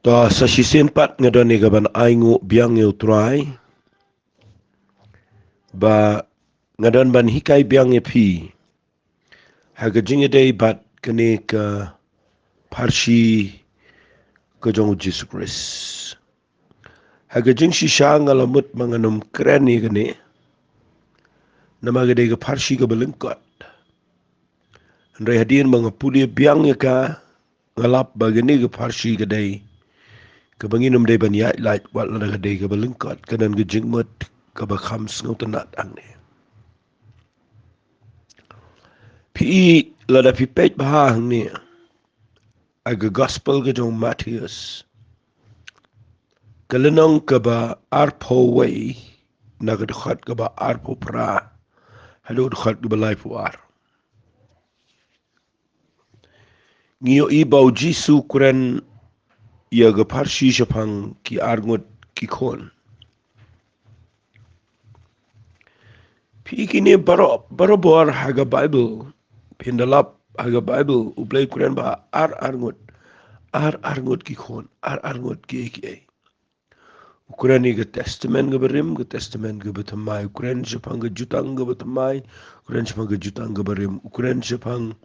Sa sisen pat ngadon ni gaban aingu biang eu try ba ngadon ban hikai biang e pi haga jinge day bat kene ka Pharshi ka jong Jesus Christ haga jing si shang alamut manganum krani gane namagade ka Pharshi ka balengkot Andai hadirin mga puli biang ka ngalap bagani ka Pharshi ka day kabanginum day ban yai light wat la ka day ka balengkot kanan ka jingmut ka bakham snautanat ang ne pi la da pi pet bahang ni aga gospel ka jong Matthias kalenong ka ba arpo way nagadukhat ka ba arpo pra haludukhat ka ba life war ngiyo ibaw Jisu kuren ya ga Pharshi Shaphang ki Arngut ki Khun pi kini baro bor haga Bible pindalap haga Bible ublay kuren ba Arngut ki Khun Arngut ki ukuran ni ga testament ga barim ga testament ga batamai ukuran Shaphang ga jutang ga batamai ukuran Shaphang ga jutang ga barim ukuran Shaphang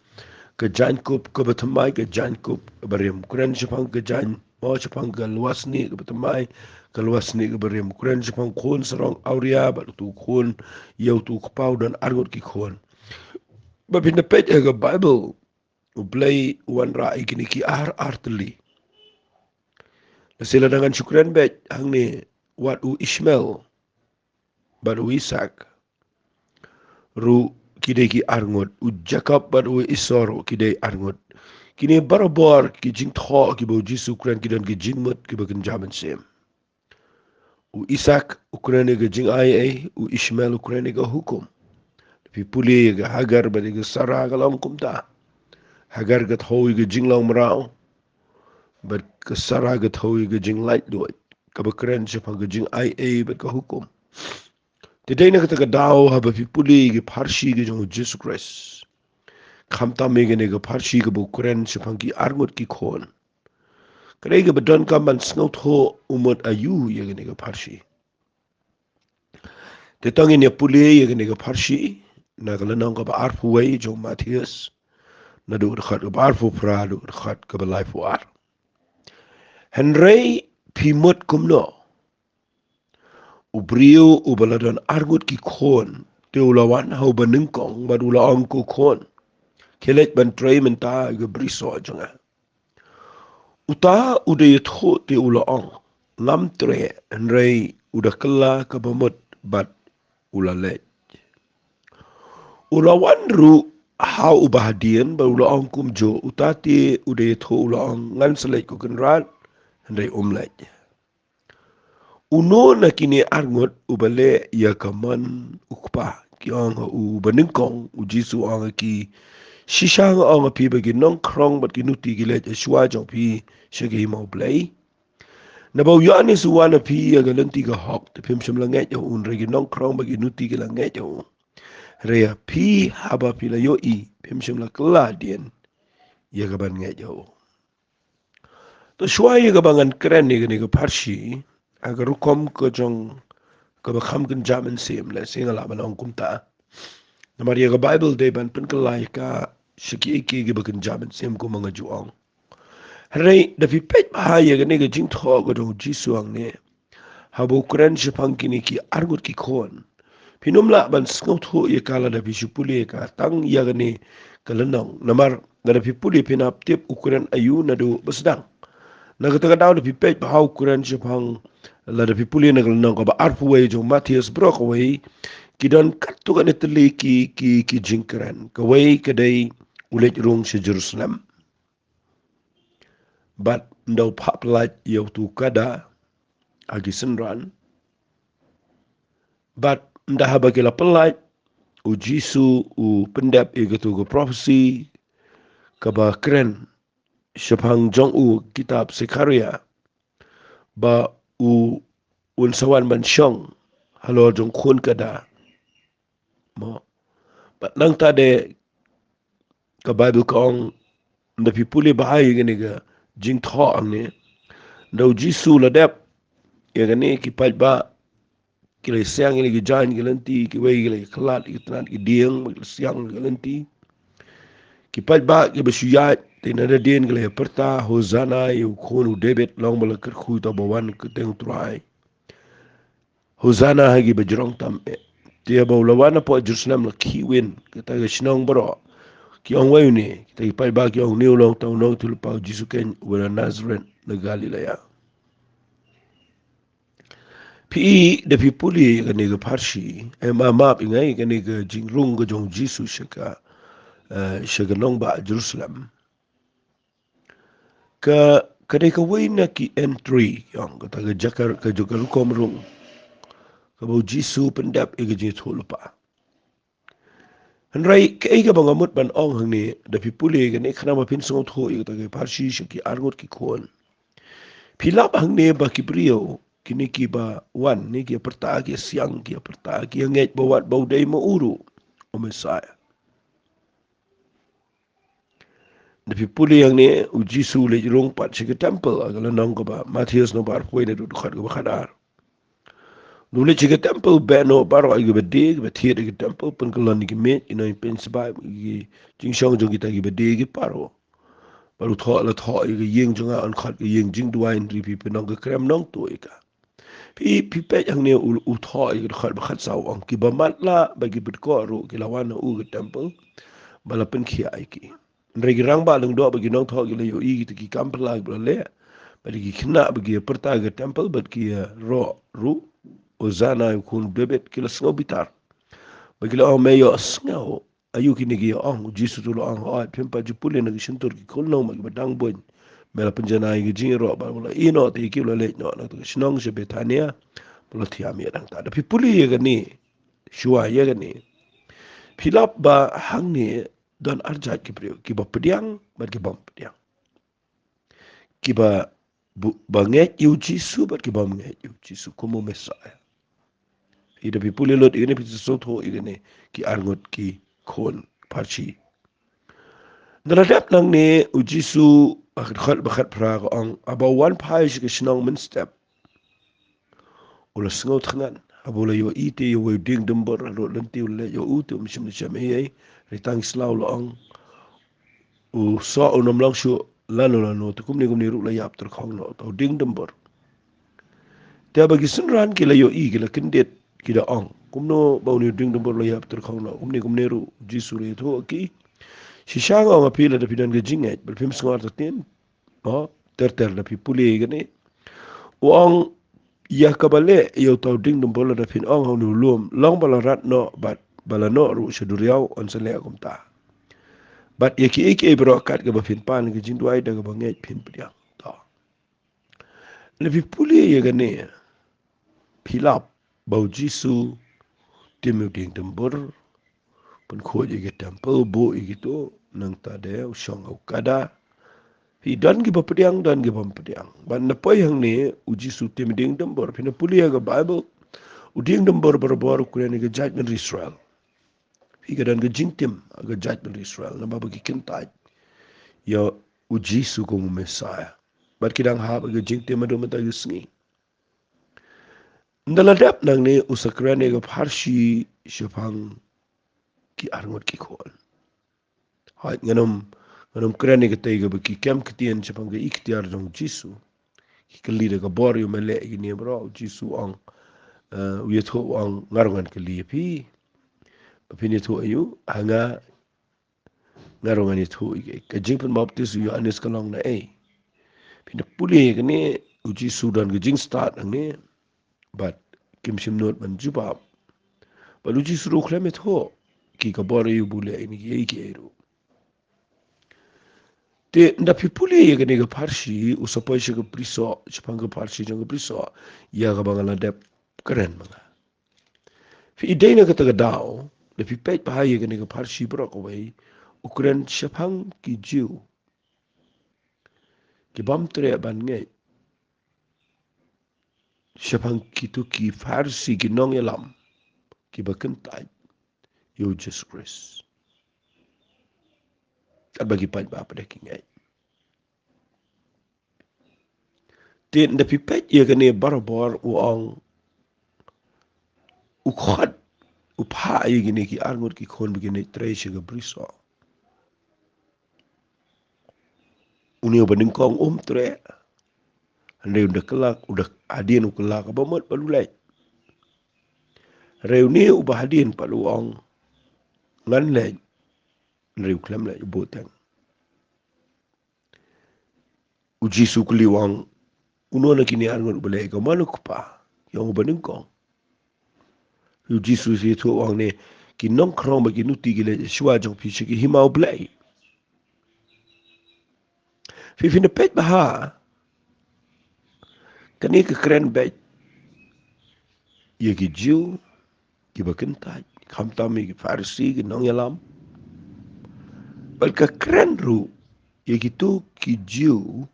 ga jankup ga batamai ga jankup ga barim ukuran Shaphang ga jan mau Shaphang ga luasni ga batamai ga luasni ga barim ukuran Shaphang Khun sarong auria ba tu Khun yau tu kpau dan Arngut ki Khun ba pinapet ga Bible ublay wan rai kini ki artli sila dengan syukran bet hang ni wat u Ishmael bat u Isaac ru kidai ki Arngut u Jacob bat u Isor kidai Arngut kini barabor ki jing tho ki bo Jisu kran ki dan ki jing mut ki bagan jaman sem u Isaac ukran ga jing ai u Ishmael ukran ga hukum pi puli ga Hagar bat ga Sarah ga lam kumta Hagar ga tho ga jing lam rao bat ka Sarah ga tho ga jing light doit ka bakran Shaphang ga jing ai bat ka hukum Today na kata ka daw haba pi puli ga Pharshi ga jong Jesus Christ khamta mege ne ga Pharshi ga bukuren Shaphang ki Arngut ki Khun kadai ga badon ka man sngot ho umot ayu ye ga ne ga Pharshi te tangi ne puli ye ga ne ga Pharshi na ga lanong ka ba arfu wei jong Matthias na du khat ga ba arfu pra du khat ka ba life war Henry pi mut kumno ubriu ubaladon Arngut ki Khun te ulawan hau baningkong ba ulaong ko Khun kelet ban tray menta ga briso jonga uta ude yetho te ulaong lam tre Henry udakalla ka bamut bat ulale ulawan ru hau ubahadian ba ulaong kumjo utati ude yetho ulaong ngan selek ko kenrat Henry umlej uno na kini Arngut ubale ya kaman ukpa ki ang u baningkong u Jisu ang ki Shishang ang pi bagi nong krong bat kinuti gilet shwa jong pi shagi mau play na bau yani suwana pi ya galanti ga hok te pim shim langet yo un regi nong krong bagi nuti ga langet yo rea pi haba pi la yo I pim shim la kla dien ya ga ban nget yo to shwa ya ga bangan kren ni ga Pharshi agar rukom ko jong ka ba kham kan jaman sim la singala balong kumta namar ya ga Bible de ban pen kalai ka shiki iki gi bakan jaman sim ko mga juang Hei da fi pet ba ya ga ne ga jing tho ga do Jisu ang ne habo kuran Shaphang kini ki Arngut ki Khun pinumla ban sngot ho ya kala da fi shupuli ka tang ya ga ne kalanong namar da fi puli pinap tip ukuran ayu na do basdang nagataga daw da fi pet ba hau kuran Shaphang la da fi puli na kalanong ka ba arpu way jo Matthias brok way kidon katu ka netali ki jingkran ka way kadai ulit rung sa Jerusalem but ndaw paplat yaw tu kada agi senran but ndaha bagila pelat u Jisu u pendap igatu go prophecy kaba kren Shaphang jong u kitab Sekaria ba u unsawan man syong halo jong Khun kada mo but nang tade ka Bible kong na pipuli bahaya gini ga jing tho ang ni Dau jisu la dep ya gane ki paj ba ki le siang ni ki jan ki lenti ki wei ki le klat ki tran ki dieng ki siang ki lenti ki paj ba ki besuyat te na da den ki le perta hosana yu khonu debet long bala ker khu ta bawan ke teng trai hosana hagi bejrong tam te ba lawana po Jerusalem la kiwin kita ga shnong bro ki ong wei ni kita ki paj ba ki ong new long tong nong tul pa jisu ken wera Nazareth na Galilea pi de pi puli ga ni ga Pharshi ma map ingai ga ni ga jingrung ga jong jisu shaka shaka nong ba Jerusalem ka kadai ka wei na ki entry yang ka ta ga jakar ka juga kom rung ka bo jisu pendap e ga ji thulpa Henry ka ga bang amut ban ong hang ni de pi puli ga ni khana ma pin song tho i ta ga Pharshi shaki Arngut ki Khun Pilap hang ne ba kibrio kini ki ba wan ni ki perta ki siang ki perta ki nget bawat bau dai mo uru o Messiah. De pipuli yang ni uji su le rong pat si ke temple agala nang ko ba Matthias no bar poi ne du khat ko khadar. Nu le si ke temple be no bar wa gi be de be thie de temple pun ko lan ki me ino in pen sba gi jing shong jong ki ta gi be de gi paro. Baru tho la tho gi yeng jong an khat gi yeng jing duain ri pi pe nang ko krem nang to ka. Pi pe yang ne u tho i khat ba khat sau ang ki ba mat la ba gi bit ko ru ki lawan u gi temple bala pen khi ai ki re gi rang ba lung do ba gi nong tho gi le yo i ki kam pla ba le ba gi khna ba gi perta gi temple ba ki ro ru o zana kun debet ki la so bitar ba gi la o me yo sngo ayu ki ni gi ong jisu tu lo ong ai pem pa ju pule na gi shintur ki kol no ma gi ba dang bon mela penjana gi jing ro ba la ino te ki lo le no na to shnong je betania lo thiam ye dang ta da pipuli ye ga ni shua ye ga ni philap ba hang ni don arjat ki priyo ki ba pediang ba ki bom pediang ki ba ba nge yu jisu ba ki bom nge yu jisu como messiah ida pipuli lot ini pi so tho ini ki Arngut ki Khun Pharshi dala dap nang ni u jisu khat ba khat pra ko ang aba one pai shi ki shnong min step ula sngo tkhnan abula yo ite yo ding dumber ro lenti ule yo utu mishim sham ei ritang slaw lo ang u so unom lang shu lalo lano to kumni ru la yap ter khong no to ding dumber te bagi sunran ki la yo i ki la kindet ki da ang kumno bawni ding dumber la yap ter khong no kumni ru jisu re tho ki shishang ang apila da pidan ge jinget bal pim sngar ta tin o ter la pi puli ge ne Wang ya kabale yo tau ding dum bola da fin ong honu lum long bala rat no bat bala no ru shuduriau on sele akum ta bat ye ki ek e bro kat ga ba fin pan ga jin duai da ga ba ngai fin pdia ta le fi puli ye ga ne pilap bau jisu timu ding dum bor pun kho ye ga temple bo ye gitu nang ta de shong au kada Hi dan gi bapediang dan gi bampediang. Ban na poi hang ni uji su tim ding dum bor pina pulia ga Bible uding dum bor bor bor ku ni ga judgment Israel. Hi ga dan ga jing tim ga judgment Israel na baba gi kintai. Ya uji su ko Messiah. Bat kidang ha ga jing tim ado mata yusngi. Ndala dap nang ni usakrane ga Pharshi Shaphang ki Arngut ki Khun. Hai nganum krane ga tay ga ki kem kitien Shaphang ga iktiar dong Jisu. Kali de kabor yu mele ini bro jisu ang uye tho ang ngarongan kali pi pini tho ayu hanga ngarongan ni tho ke jingpun baptis yu anis kalong na pini puli kene uji sudan ke jing start ne but kim sim not ban juba balu ji suru kleme tho ki kabor yu bule ini ki eru te nda pipuli ye gane ga Pharshi usapai shi ga priso chapang ga Pharshi jang ga priso ya ga bangala dep keren manga fi idena ga taga dao le fi pet pa ye gane ga Pharshi bro ko wai ukren Shaphang ki jiu ki bam tre ban nge Shaphang ki tu ki Pharshi ki nong elam ki ba kentai yo Jesus Christ at bagi pat ba pa de ki ngai Tin da pipet ia gane barabor uang ukhat upha ia gini ki Arngut ki Khun begini trai siga briso. Unio beningkong tre. Andai udah kelak, udah hadian kelak apa mat balulai. Reuni ubah hadian paluang ngan lej. Reu klem lej boteng. Uji sukuli wang uno na kini Arngut balai ka manu kupa yang beningkong. Uji susi tu wang ne ki nong krong bagi nuti gile shua jong pisi ki himau balai. Fifina pet baha kani ke keren bet ia ki jiu ki bakentai kamtami ki Pharshi ki nong yalam bal ka keren ru ia ki tu ki jiu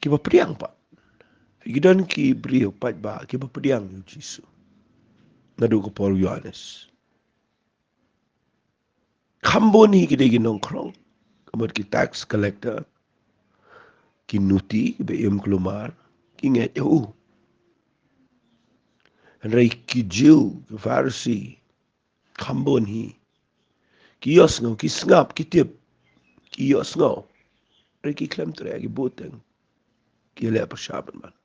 ki bapriang pa gidan ki brio pat ba ki bapriang yu jisu nadu ko Paul Yohanes kamboni ki de nong krong kamot ki tax collector ki nuti be em klumar ki nget u Rai ki jiu ki Pharshi kamboni ki yos ngau ki sngap ki tip ki yos ngau rai ki klem tre ki boteng ki le persyaban man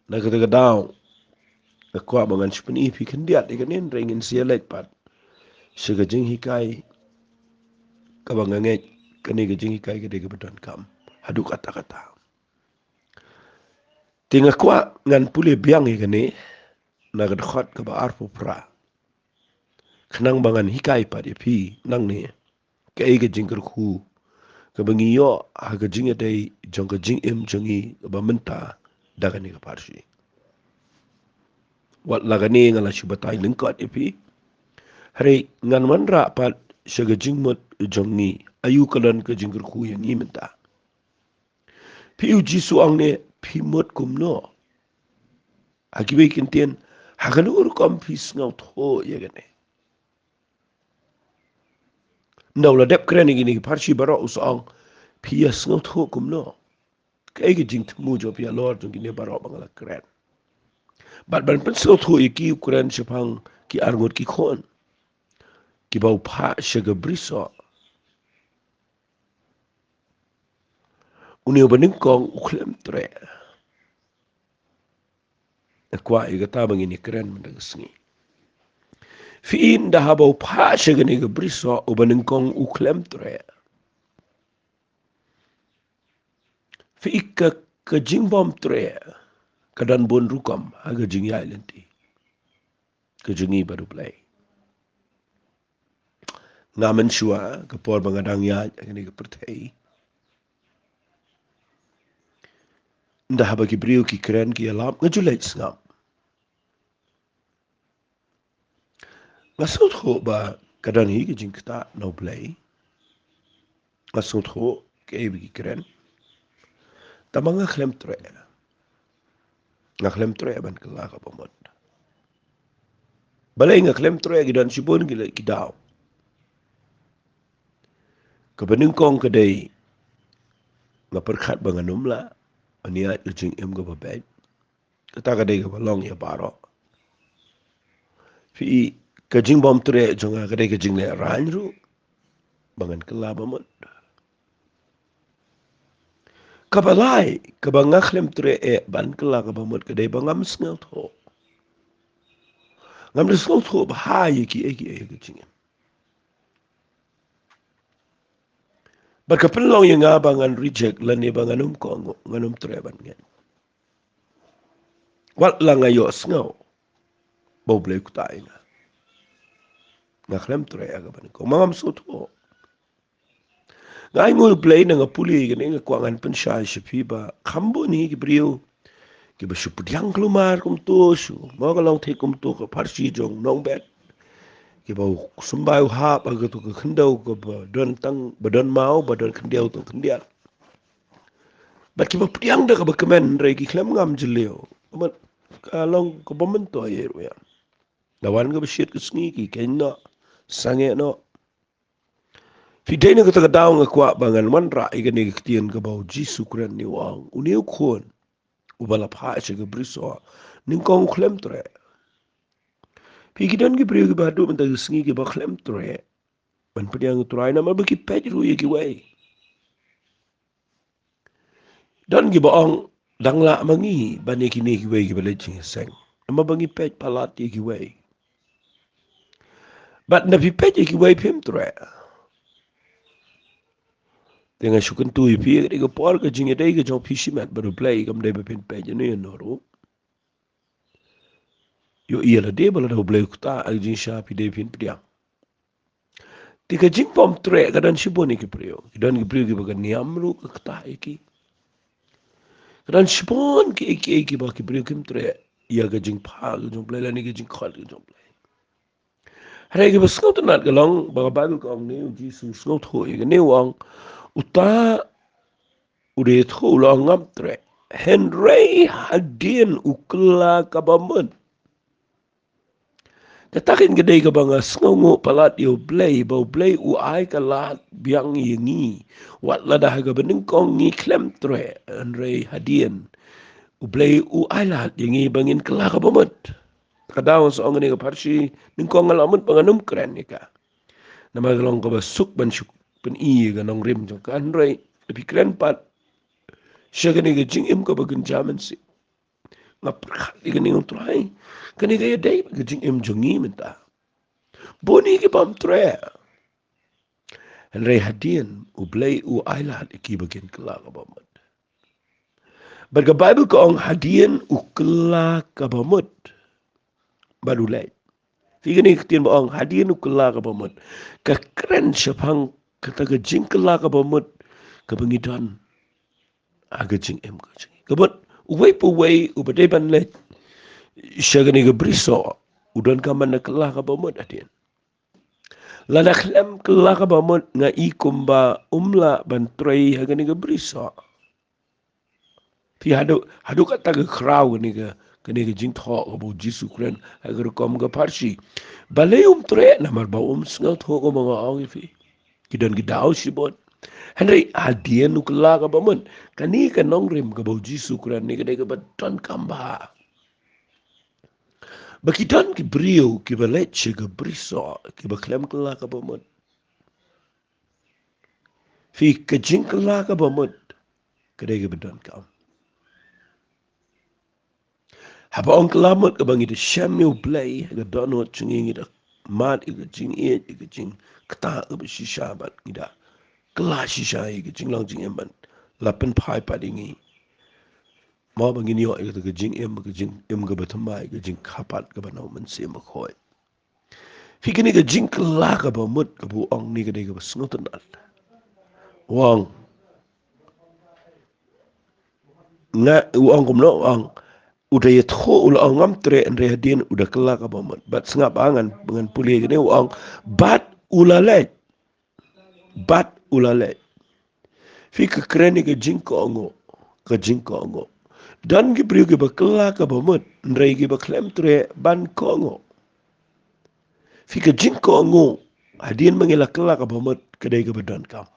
na kata daw na kwa mangan spani pi kendiat ikanin ringin sialet pat siga jing hikai kabanganget kani ga jing hikai ga dega bedan kam hadu kata-kata tinga kwa ngan pule biang ikani na ga khot ka ba arpu pra khnang bangan hikai pat pi nang ni kai ga jing ku ka bangiyo ha ga jing dai jong ga jing em jongi ba menta daga ni ga Pharshi wat lagani ngala shibatai lingkot ipi hari ngan manra pat siga jing mot jongi ayu kalan ka jing ku yang ni menta pi uji suang ne pi mot kumno akibe kintien hagan ur kom pi ngau tho yegane ndawla dep kreni gini Pharshi baro usang pi ngau tho kumno kai ge jing tmu jo pi lord jong gini baro bangala kren bat ban pen so tho iki ukran Shaphang ki Arngut ki Khun ki bau pha shaga briso unio baning kong uklem tre kwa iga tabang ini keren mendagasngi fiin da habau pha shaga ni ga briso ubaning kong uklem tre fi ikka ka jingbom tre kadan bon rukam haga jingi islanti ka jingi baru play ngamen shua ka por bangadang ya ni ka pertai nda haba ki brio ki kren ki alam ngajulait ngam ngasut ho ba kadan hi ki jingta no play ngasut ho ke bi ki kren tamanga khlem tre ngaklem tre ban kala ka pamot balai ngaklem tre gidan sibon gila kidaw kabaning kong kadai ngaperkhat banganum la ania ujing em ga babet kata kadai ga balong ya baro fi kajing bom tre jonga kadai kajing le ranru bangan kala pamot kabalai kabangaklem tre ban kala ka pamot kadai bangam sngal tho ngam de sngal tho ba ki kajing Berkepelong yang abangan reject lani banganum kongo nganum treban ngen. Wat lang ayo sngau. Bau blai kutai nga. Ngaklem tre aga ban ko mangam soto. Ngai ngul blai na ngapuli gani nga kwangan pensai shipiba kambo ni gibriu. Kiba supudyang klumar kum to su. Mga long te kum to ka Pharshi jong nong bet. Kiba sumbai hap aga to ka kendau ka badan tang badan mau badan kendiau to kendial. Bat kiba pediang dah ka kemen rai ki klem ngam jelio. But kalong ko bomento ayer ya. Dawan ka bashit ka sngi ki kenya sange no. Fidei na kata daw nga kwa bangan wanra ikan ni ketian ka bau Jisu kren ni wang uniu Khun ubala pha che ga briso ning kong klem tre. Pikidan ki priyo ki badu man tagi singi ki ba klem tre. Man pediang turai na mabaki pej ru ye ki wei. Dan ki baong dang la mangi bani ki ne ki wei ki bale ching seng. Nama bangi pej palat ye ki wei. But na pi pej ye ki wei pim tre. Dengan syukur tu ipi ke por ke jing dei ke jong pisimat baru play kam dei pin pej ne no ro. Yo iya la dei bala do play kuta al jing sha pi dei pin pediang. Tika jing pom tre kadan shiboni ki priyo. Kidan ki priyo ki bagan niamru ke kata iki. Kadan shibon ki iki ba ki priyo kim tre. Iya ke jing pa ke jong play la ni ke jing khol ke jong play. Hari ke basngaw tanat ke long baga Bible ka ong ne Jesus ngaw tho ke ne wang uta ude tho la ngam tre. Henry hadin ukla kabamun. Katakin kedai ka banga sngongo palat yo blay bau blay u ai ka lat biang yengi wat ladah ka benengkong ngi klem tre Henry hadin u blay u ai lat yengi bangin kela ka bamat. Kadaw sa ong ni ka Pharshi ningkong ngalamut panganum kren ni ka. Nama galong ka basuk ban syuk pen i ka nong rim jong ka Henry tapi kren pat siya ka ni ka jing im ka bagun jaman si. Ngaprak di ka ningong tuhay. Kani kaya day ka jing im jongi minta. Boni ki pam tre. Henry hadin u blay u ailat iki bagin kela ka bamat. Baga Bible ka ong hadin u kela ka bamat. Baru lay. Tiga ni ketin ba ong hadin u kela ka bamat. Ka keren Shaphang kata ka jing kela ka bamat ka bangidan. Aga jing em ka jing. Kabut uway po way u badai ban lay. Siya gani ka briso. Udan ka man na kela ka bamat hadin. Lana klem kela ka bamat nga ikumba umla bantray hagani ka briso. Fi hadu kata ka kraw kani ka jing tho ka bo Jisu kren agar kom ka Pharshi. Balay tre namar ba sngal tho ka mga awi fi. Kidan gidaw sibot. Henry hadian ukla ka bamat. Kani ka nong rim ka bo Jisu kren ni ka baton kamba. Bakidan ki brio ki balet ka briso ki baklem kela ka bamat. Fi ka jing kela ka bamat. Kadai ka baton kam. Haba ong kelamat ke bangi de syamil play ke donut cenging ida mat ke jing ke jing kata ke shisha bat ida kelas shisha ke jing lang jing emban lapen pai padingi mau bangi ni ke jing em ke batamai ke jing kapat ke banau mense makoi fikini ke jing kela ke bamut ke bu ong ni ke de ke basngotan wang nga wang kumno wang udah ya tho ula ngam tre andre hadin udah kelak apa mat bat sengap angan dengan pulih gini uang bat ulale fi ke kreni ke jingko ongo dan ki priu ke bakelak apa mat andre ki baklem tre ban kongo fi ke jingko ongo hadin mengelak kelak apa mat kedai ke badan kam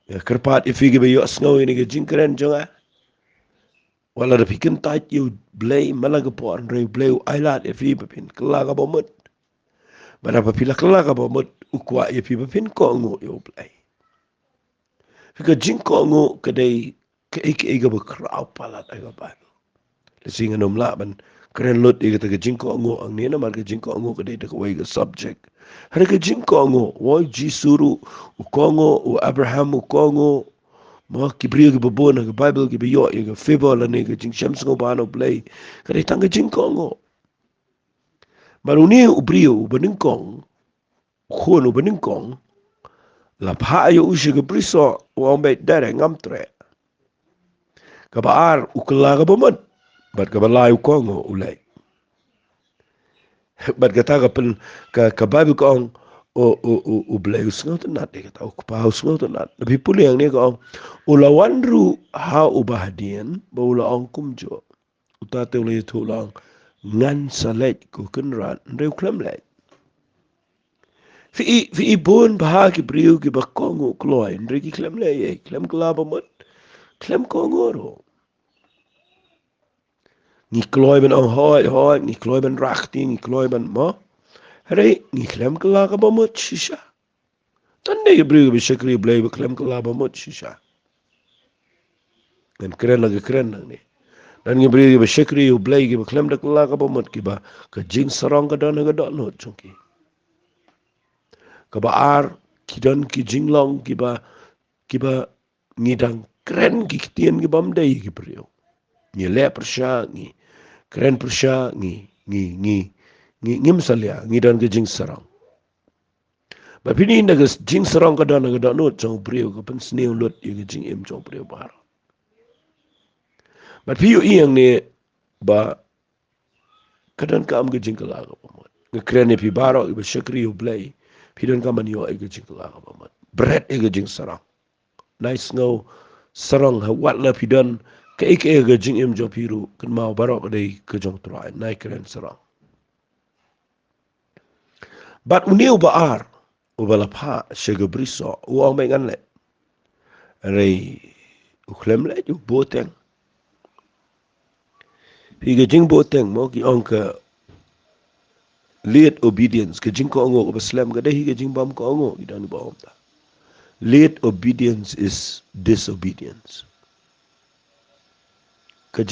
ya kerpat ifi ke bayo sngau ini ke jingkren jonga wala da pikin tait you blay malaga po andre blay ailat e fi pin kala ka bomut bara pa pila kala ka bomut ukwa e fi pin ko ngo yo blay fika jing ko ngo kadai ke ga ba kraw palat ai ga ba le singa nom la ban kren lot e ga jing ko ngo ang ne na mar ga jing ko ngo kadai da ko ga subject har ga jing ko ngo wo jisuru u kongo u abraham u kongo mo kibrio ki babona ki Bible ki biyo ki fibo la ne ki jing shams ngo bano play kare tanga jing kongo maruni ubrio ubaningkong Khun ubaningkong la pha yo ushi ki briso wa ombe dare ngamtre ka baar ukla ka bamat bat ka balai kongo ulai bat ka ta ka pen ka Bible kong o blay usngo tanat de ta ku pa usngo tanat bi puli yang ne ko ula wanru ha ubahdian ba ula ong kumjo uta te ula tu lang ngan salet ku kenran reu klam le fi bon bah ki brio ki ba kongo kloy ndri ki klem le ye klem klaba mot klem kongo ro ni kloy ben on hoy ni kloy ben rachti ni kloy ben mo re ni klem klaba ba mot shisha tan ne brio be shakri blay be klem klaba mot shisha kan kren lagi kren nang ni dan ni brio be shakri u blay ki be klem da klaba ba mot ki ba ka jing sarong ka don ga don no chunki ka ba ar ki don ki jinglong ki ba ngidang kren ki kitien ki bam dai ki brio ni le persha ni kren persha ni misalnya ngi dan ke jing sarang ba pini inda ke jing sarang ka dan ga no chong brio ko pen sneu lot ye ke jing em chong brio bar ba piu iang ni ba kadan ka am ke jing kala ga pamot ke kren ni pi baro ba shakri u blay pi don ka man yo ke jing kala ga pamot bread e ke jing sarang nice ngo sarang ha wat la pi don ke ke jing em jo piru kan mau baro ka dei ke jong trai nai kren sarang bat uniu ba ar u bala pha shega briso u ang mai ngan le rei u khlem le u boteng pi ge jing boteng mo ki ong ka late obedience ke jing ko ngo ba slam ga dei ge jing bam ko ngo i dan ba om ta late obedience is disobedience ke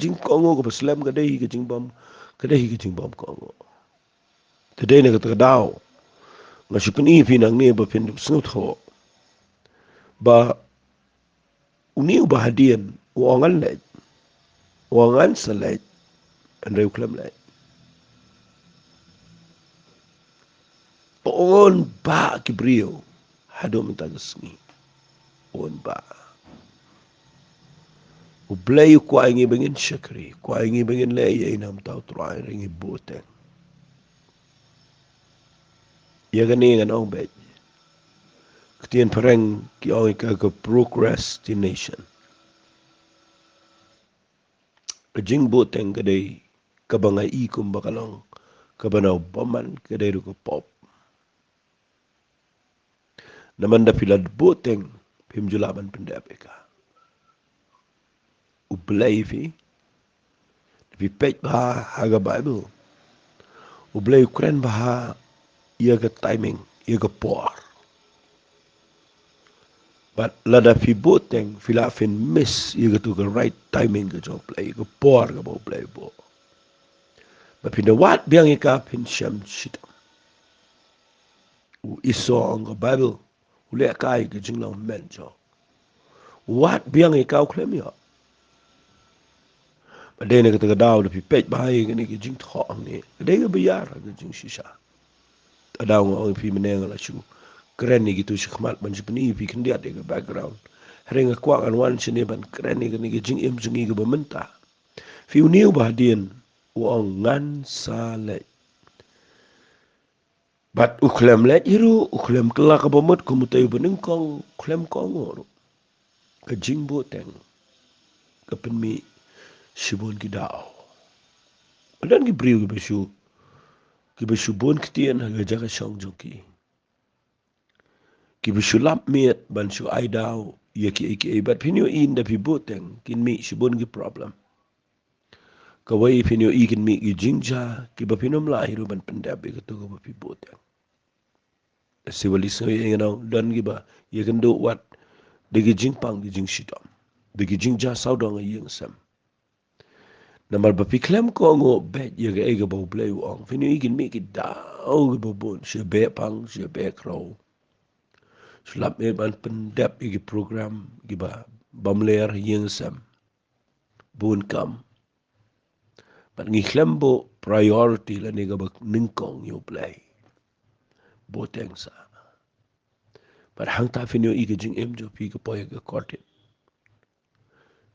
jing ko ngo ba slam ga dei ge jing bam ga dei ge jing bam ko ngo te dei ne ga ta dao nga shi pin i pin ang ne ba pin snut ho ba uniu ba hadien u angan le u angan sa le an reu khlem le on ba ki brio hado mentagasngi on ba u blay ko ay ngi bengin shakri ko ay ngi bengin le ye nam taw trai ringi boten ye gani ngan ong be ktien pareng ki ong ka procrastination jing boten kadai kabanga i kum bakalong kabanaw baman kadai ru ko pop naman da pilad boten pimjulaban pendapeka u blay fi pej ba haga bible u blay kren ba ia ke timing ia ke por but lada fi boteng fila fin miss ia ke tu ke right timing ke jong play ke por ke bo play bo but pinda wat biang ika pin sham shit u iso ang ke bible u le kai ke jing long men jo wat biang ika u klem yo but dene ke te daw de pi pej ba ye ke ni ke jing tho ang ni de ke biar ke jing shisha adaw ngong fi meneng la shu keren ni gitu shikmat ban jipni fi kendia de background ringa kwa kan wan chine ban keren ni ke jing im jingi ke bamenta fi uniu ba dien wong ngan sale bat uklem le iru uklem kala ka bomot ko mutai bening kong klem kong oro ke jing bo teng ke penmi shibon ki dao dan ki briu ki beshu bon kitien ha jaga shong joki ki bishu lap miet ban shu ai dau ye ki but pinyo in da pi boteng kin mi shibon ki problem ka wai pinyo i kin mi ki jingja ki ba pinom la hiru ban pendab ke to ba pi boteng si wali so ye ngau dan ki ba ye kan do wat de ki jing pang ki jing shitom de ki jingja sau dong ye sam namar ba pi klem ko ngo bet ye ga ega ba blay ong pinyo i kin mi ki dau ki ba bon she be pang she be crow sulap me ban pendap igi program giba bamler yeng sam bun kam ban ngi khlembo priority la ne gaba ninkong yo play boteng sa but hang ta finyo igi jing em jo pi ko poy ga korte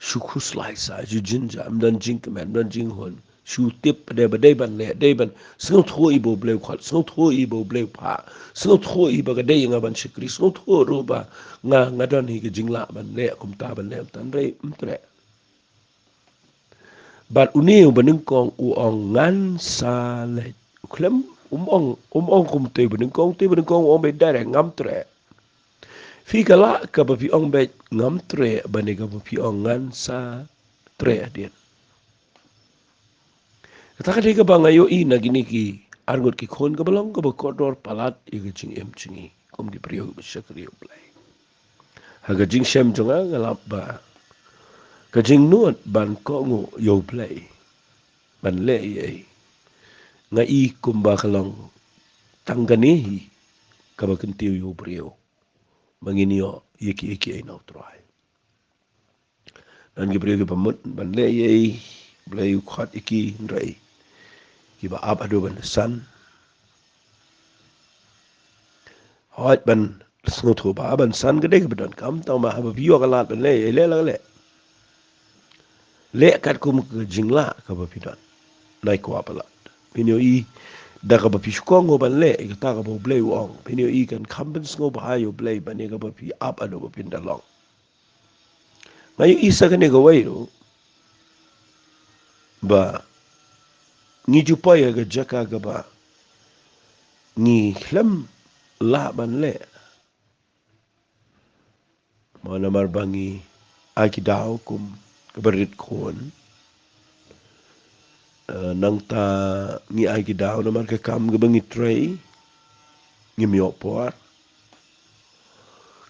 shukhus lai sa ju jinja am dan jing man dan jing hon shu tip de ba de ban le de ban so tho ibo blay khol so tho ibo blay pa so tho ibo ga de nga ban shikri so tho ro ba nga dan hi ga jing la ban le kum ta ban le tan re mtre but uniu baning kong u ong ngan sa le klem ong kum te beneng kong ong be dare ngam tre. Fi kala ka ba pi ong be ngam tre bani ka ba pi ong ngan sa tre adien. Kata ka ba ngayo I na gini ki Arngut ki Khun ka balong ka ba kodor palat I ka jing em chingi. Kom di priyo ba syakriyo play. Haga jing shem jonga ngalap ba. Ka jing nuat ban ko ngu yo play. Ban le I nga I kumba kalong tangganehi ka ba kentiu yo priyo. Manginio iki ay nautroy. Dan gibriyo ki pamut ban le I blay ukhat iki nrai. Kiba ab ado ban san. Hoit ban snut ho ba ban san gede ke bedan kam tau ma ba biyo kalat ban le la le kat kum ke jingla ka ba pidan nai ko apalat pinyo I da ka ba piskong ho ban le ka ta ka ba blay wong pinyo I kan kamben sngo ba yo blay ban ka ba pi ab ado ba pindalong ngai isa ka ne ga wai ro ba ni jupa ya ga jaka ga ba ni hlem la ban le mana marbangi aki dau kum keberit Khun nang ta ngi aki dau na mar ka kam ga bangi tray ngi miopor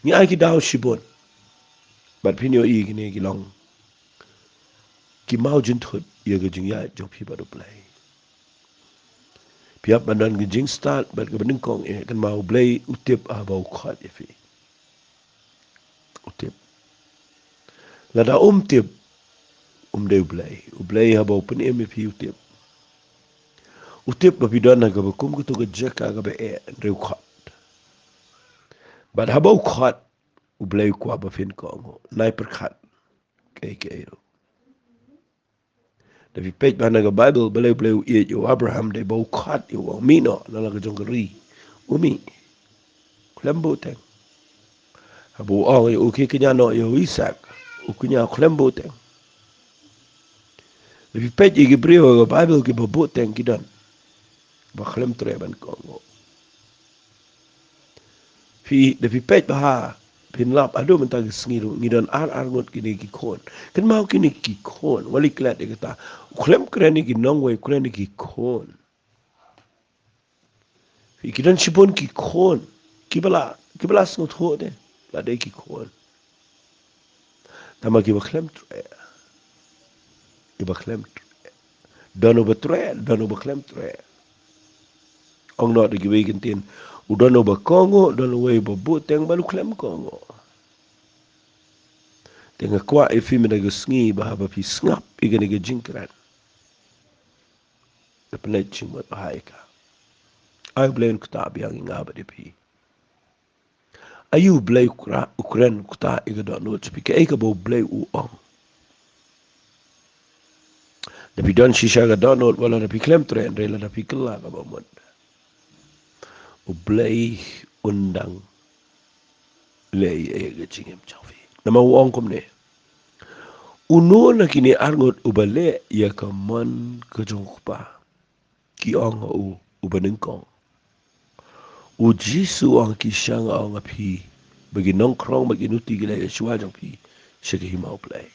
ngi aki dau shibon bat pinyo I gini gilong ki mau jin thut ya ga jing ya jo phi ba do play piap banan ga jing start bat ga bening kong kan mau play utip a ba khat fi utip lada tip de play ha ba open fi utip ba bidana ga ba kum to ga jeka ga ba reu khat bat ha ba khat play kwa ba fin ko nai per khat ke Tapi page bana ga Bible beliau yo Abraham de bau khat yo mino na la jong ri umi klembo teng abu o yo ki kenya no yo Isaac u kenya klembo teng Tapi page gi brio ga Bible gi babu teng kidan ba klem treban ko fi de page ba pin lap ado mentag sngiru ngidan Arngut kini ki Khun kan mau kini ki Khun wali klat de kata klem kreni ki nongwe kreni ki Khun Ikidan sipon ki Khun kibala snut ho de la de ki Khun tama ki bakhlem dono bakhlem tre ong no de ki wegen tin u dono ba kongo dono we ba bu teng balu klem kongo tenga kwa e fi mena sngi ba ba pi snap igene ge jinkran de pledge mo ba haika ai blen kuta bi ang ngaba de pi ayu blay ukran kuta iga do no chpike e ka bo blay u ong da pi don shisha ga do no wala da pi klem tre andre la da pi kala ga ba mon u blay undang lei e ga chingem chawi na ma u ong kom ne uno na kini Arngut ubale ya ka mon ka jong pa ki ong u baning kong u jisu ong ki shang ong api bagi nong krong bagi nuti gila ya shwa jong pi shake himau play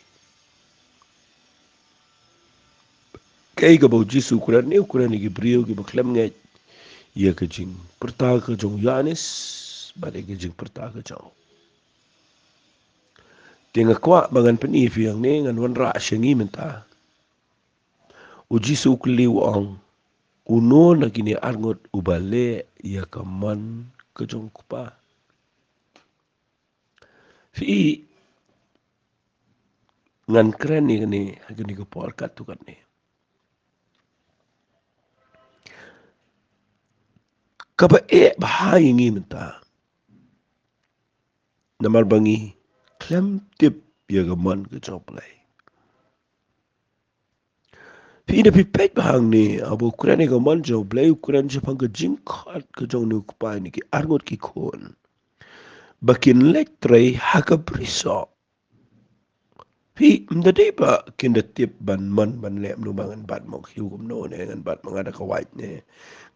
kay ga bo jisu kuran ni gibriyo gi baklem nge ya ka jing perta ka jong yanis bade ka jing perta ka jong tinga kwa bangan pen ifi yang ne ngan wan ra shengi menta u jisu kliu ong uno na kini Arngut ubale ya ka man ka jong kupa fi ngan kren ni hagini ka por kat tu kan ni kaba bahai ngi menta namar bangi klem tip ya ga man ka jong play fi ina pi pet bahang ni abu kuran ga man jong play kuran Shaphang ka jing khat ka jong ni kupa ni ki Arngut ki Khun bakin lek trei haka briso Pi mdade ba kinda tip ban man ban lem nu bangan bat mok hiu kum no ne ngan bat mangada kawait ne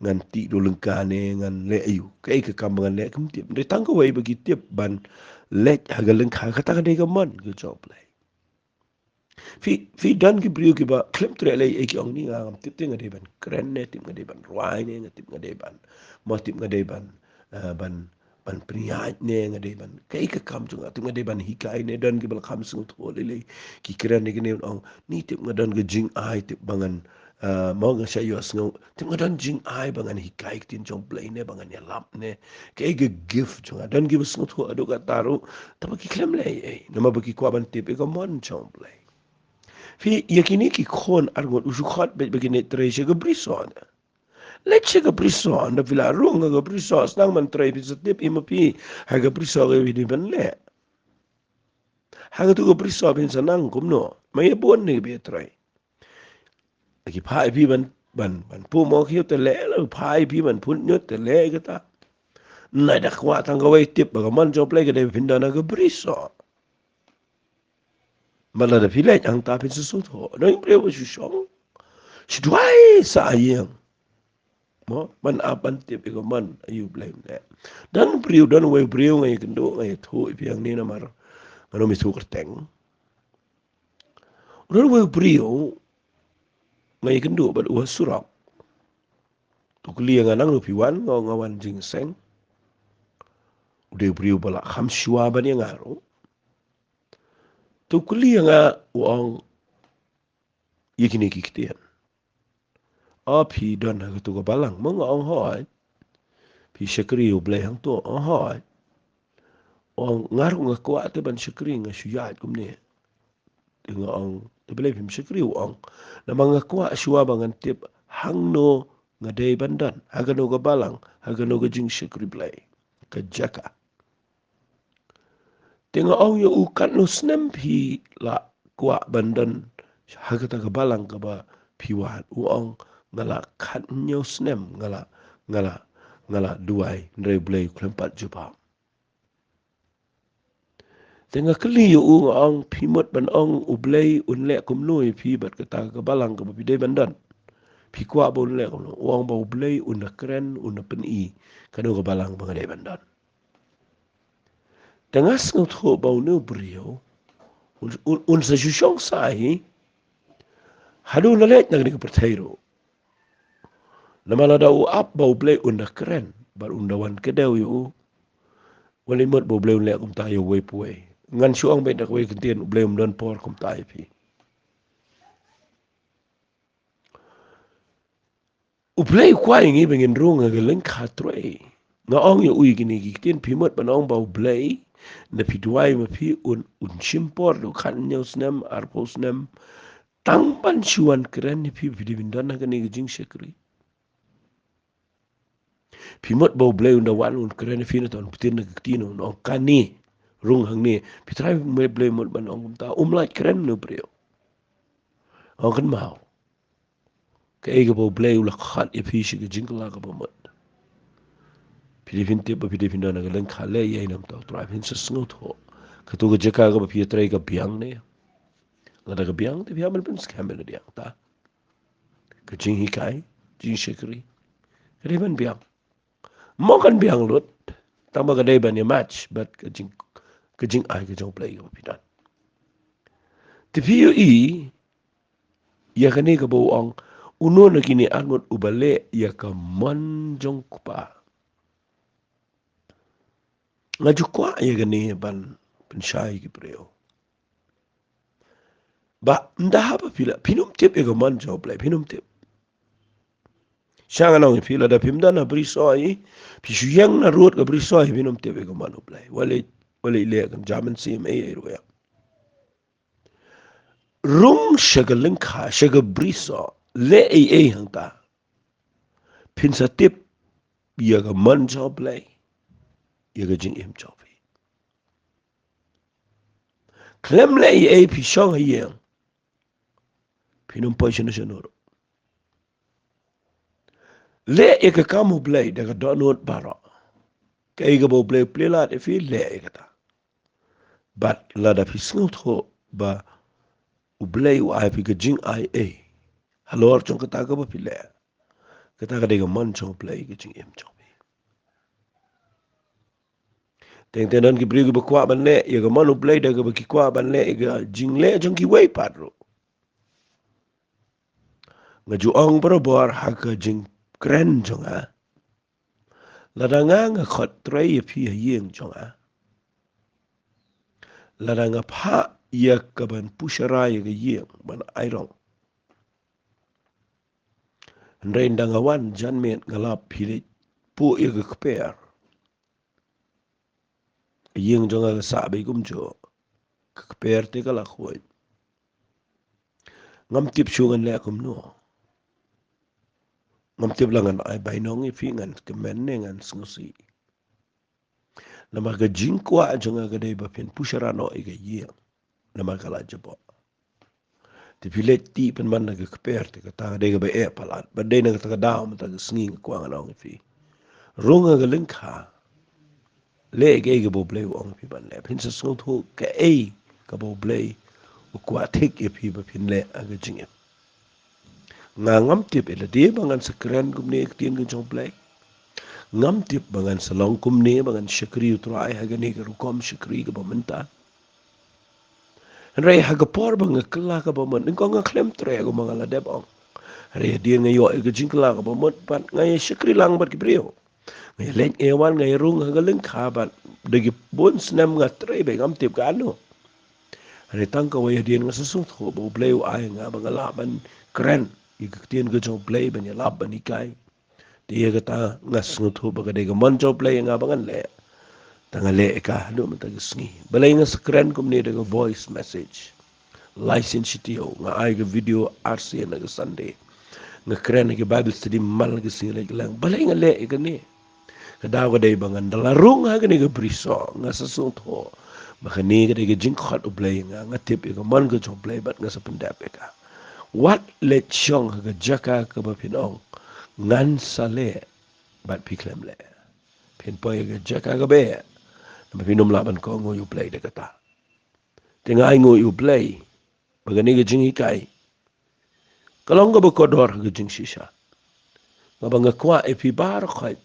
ngan ti do lengka ne ngan le ayu kai ke kam ngan le kum tip de tang ko wai bagi tip ban lek haga lengka kata ka de ka man ke job lai fi dan ki brio ki ba klem tre lai e ki ong ni ngam tip te ngade ban kren ne tip ngade ban ruai ne tip ngade ban mo tip ngade ban ban ban priat ne ngade ban kai ka kam chung tip ngade ban hikai ne dan ki bal kam sung tho le ki kren ne ne ong ni tip ngadan ge jing ai tip bangan mau nga saya ngau tip ngadan jing ai bangan hikai tin jong play ne bangan ya lap ne kai ge gift chung dan ki bus tho ado ka taru ta ki klem le e nama baki kwa ban tip e ka mon jong play Fi yakini ki Khun Arngut usukhat begini treasure ke brison. Let's ke brison da vila rung ke brison nang man trai bi setip imapi ha ke brison ke vidi ban le. Ha ke tu ke brison bin sanang kumno. Mai bon ni bi trai. Ki pai bi ban pu mo ki te le lo pai bi ban pun nyot te le ke ta. Nai da kwa tang ke wai tip ba man jo play ke de pindana ke brison. Mala da vila ang ta pin su tho. Nang breu su shong. Sidwai sa ayeng. Mo man apan tip ko man ayu blame that dan priu dan we priu ngai kendo ngai thu piang ni na mar ngano mi su kerteng dan we priu ngai kendo ba u surak to klia nganang lu piwan ngawan jing seng ude priu bala kham shua ban yang aro to klia nga uang yikini kiktian api dan ha to ko balang mo ngong hoi pi shakri u blai hang to hoi ong ngaru ngakwa te ban shakri nga shuyat kumne dengan ang terbelai film sekri ang nama ngakwa shua bangan tip hangno ngadai bandan hagano ga balang hagano ga jing sekri blai ka jaka tengok ang yo ukat no snem pi la kwa bandan hagata ga balang ka ba piwan uang ngala kat nyo snem ngala duai ndai blai klempat jupa tengah keli u ang pimot ban ang ublay unle kumnoi pi bat kata ka balang ka bidai bandan pi kwa ba unle kumno uang ba ublay una keren una peni kanu ka balang bangadai bandan tengah sengut ho ba unu brio un sa shushong sai hadu nalet nagri ka pertairo namala da u ap ba ublay una keren bar undawan kedau yu walimot ba ublay unle kum tayo way puwe ngan syuang baik dak way kentien ublay umdan por kum tayo pi ublay kwa ingi bengin rung nga leng khatroi nga ong yo ui gini gitin pimot banong ba ublay na pidwai ma pi un chimpor do khan nyo snem arpo snem tang pan chuan kren ni pi vidindan na gani jing sekri pimot ba ublay unda wan un kren ni fina ton putin na gitino no kani rung hang ni pitrai me blay mot banong ta umlait kren no breo ong kan mau kaya ka ba ublay ula khat ipi shi ka jingla ka ba mot Pilipin tip ba Pilipin na nagalang kale yay nam tau trapin sa sngot ho. Katuga jaka ka ba pietray ka biyang na ya. Ngada ka biyang, ti biyaman pin skamel na diyang ta. Ka jing hikay, jing shikri. Kadi man biyang. Mo kan biyang lut. Tama ka day ba niya match, but ka jing ay ka jong play ka ba pinan. Ti piyo ya kani ka ba uang, uno na kini Arngut ubale, ya ka man jong kupa. Nga jukwa ya gani ban pensai ki preo. Ba ndah apa pila pinum tip ya man job lai pinum tip. Siang anong pila da pimda na brisoi pisu yang na road ka brisoi pinum tip ya man play. Wale ile kan jaman sim ai ro ya. Rung shagaleng kha shaga briso le ai hangta. Pinsa tip ya man job lai. Ya jing im job. Klem le ai pisong hayeng. Pinum poison na senoro. Le eka kamu blay daga donut baro. Kaya ka bo blay la de fi le eka ta. But la da fi snut ho ba ublay u ai pi gajing ai halor chong kata ka ba pile kata ka dega man chong play gajing em chong teng tenan ki bri ba kwa ban le ye ga man ublay da ga ba ki kwa ban le ga jing le chong ki wei patro ngaju ong bro bor ha ka jing kren chong ladanga nga khot trai ye pi yeng chong ladanga pha ye ka ban pushara ye ga yeng ban airong Ndain dangawan janmen ngalap pilit pu iga kper yeng jonga sa be gumjo kper te kala khoy ngam tip shungan le kum no ngam tip langan ai bai nong i fingan kemen ne ngan sngusi nama ga jingkwa jonga ga dei ba pen pushara no iga yeng nama kala jabo ti pilet ti pen man na ga kper te ka ta de ga ba e palat ba de na ga daw ma ta ga sngi kwa ngang fi runga ga linkha le ge bo play ong pi ban le pin sa sung thu ke ka bo play u kwa thik e pi ba pin le aga jing nga ngam tip ele de bangan sekren kum ne tien gu jong play ngam tip bangan salong kum ne bangan shakri utrai ha ga ne ga rukom shakri ga ba menta rei ha ga por bang kla ka ba man ko nga klem tre go mangala de bang rei de nga yo ga jing kla ka ba mot pat nga shakri lang bat ki brio ngai leng ewan ngai rung ha leng kha ban degi bon snam nga tre be ngam tip ga no re tang ka wai dien nga susung tho bo play ai nga ba ngala ban kren i ka tien ga jo play ban ya lab ban ikai ti ga ta nga sung tho ba ga de ga mon jo play nga ba ngan le ta nga le ka no ma ta ga sngi balai nga skren kum ne de ga voice message license sitio nga ai ga video rc na ga sunday nga kren ga bible study mal ga sing le lang balai nga le ga ne kadaw day bangan dalarung ha gani ga briso nga sa sunto makani ga ga jing khat ublay nga tip ga man ga jo play bat nga sa pandap ka what let chong ga jaka ka ba pinong ngan sale bat piklem le pin po ga jaka ga be ba pinom laban ko ngo you play de kata tinga ai ngo you play bagani ga jing ikai kalong ga ba kodor ga jing shisha nga ba nga kwa e pi bar khat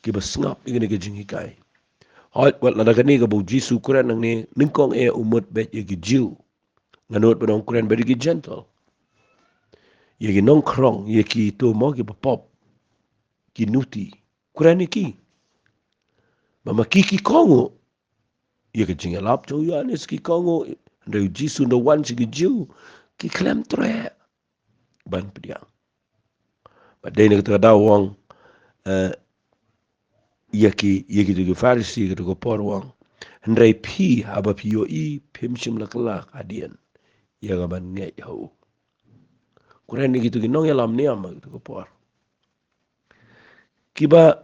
ki ba ngap igani ga jing ikai hot wat la daga ni ga bu jisu kuran nang ni ningkong e umut bet ye gi jiu nganot banong kuran bet gi gentle ye gi nong krong ye ki to mo gi pop ki nuti kuran ki mama ki kongo ye ga jing lap to ya ni ki kongo ndo jisu no wan gi jiu ki klem tre ban pdiang ba de ne ga da wong ye ki de Pharshi ge de por wong ndai pi haba pi yo i pimchim la kala adien ya ga ban nge ho kuran ni gitu ginong ya lam ni am gitu ko por kiba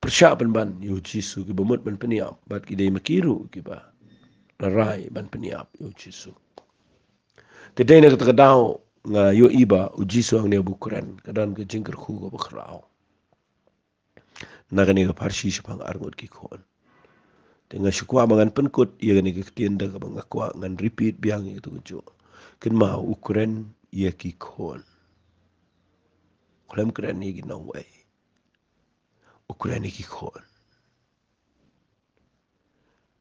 persyapan ban yo jisu ki bomot ban peniap bat ki dei makiru kiba rai ban peniap yo jisu te dei na ka daw nga yo iba u jisu ang ne bu kuran kadan ke jingker khu go bakrao na gani ga Pharshi Shaphang Arngut ki Khun tenga shukwa mangan penkut ye gani ke tienda ka bang kwa ngan repeat biang itu jo kin ma ukuren ye ki Khun klem kren ni gi nong wei ukuren ki Khun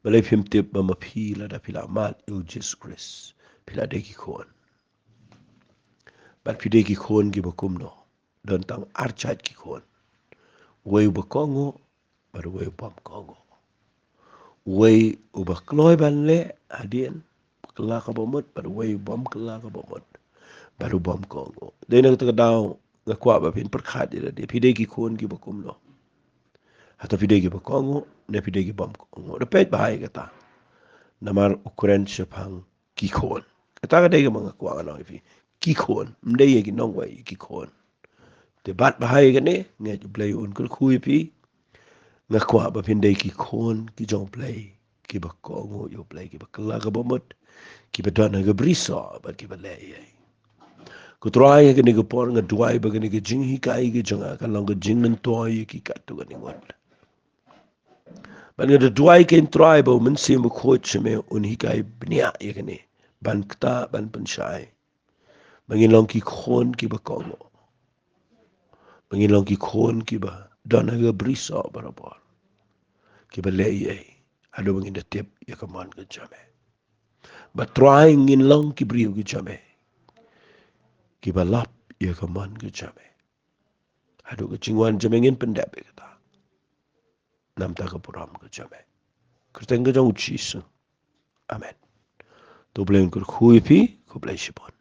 balai phim tip ba ma phi la da pila mat yo Jesus Christ pila de ki Khun bat phi de ki Khun gi bakum no don tang archat ki Khun wei ba kongo bar wei pam kongo wei uba kloy ban le adien kala ka bomot bar wei bom kala ka bomot baru bom kongo de na ta daw ga kwa ba pin per khat de phi de ki Khun gi bakum no hata phi de ki ba kongo ne phi de ki bom kongo de pet ba hai ka ta namar ukuren Shaphang ki Khun kata ka de ga mga kwa na fi ki Khun mde ye ki nong wei ki Khun te bat ba hai ga ne nge ju play un kul khu pi nga kwa ba pin de ki Khun ki jong play ki ba kongo yo play ki ba kala ka bomot ki ba dana ga briso ba ki ba le ye ku try ga ni ga por nga duai ba ga ni ga jing hi kai ga jonga ka long ga jing nan toy ki ka tu ga ni ngot ban ga duai ken try ba mun sim ko chme un hi kai bnia ye ga ni ban kta ban pensai bangin long ki khon ki ba kongo bangin long ki khon ki ba dona ga briso barabor ki ba le ye ado bangin de tip ya kaman ga jame ba trying in long ki brio ga jame ki ba lap ya kaman ga jame ado ga chingwan jame ngin pendap ta nam ta ka puram ga jame kriten ga jang uchi su amen to blame kur khui pi ko blai shibon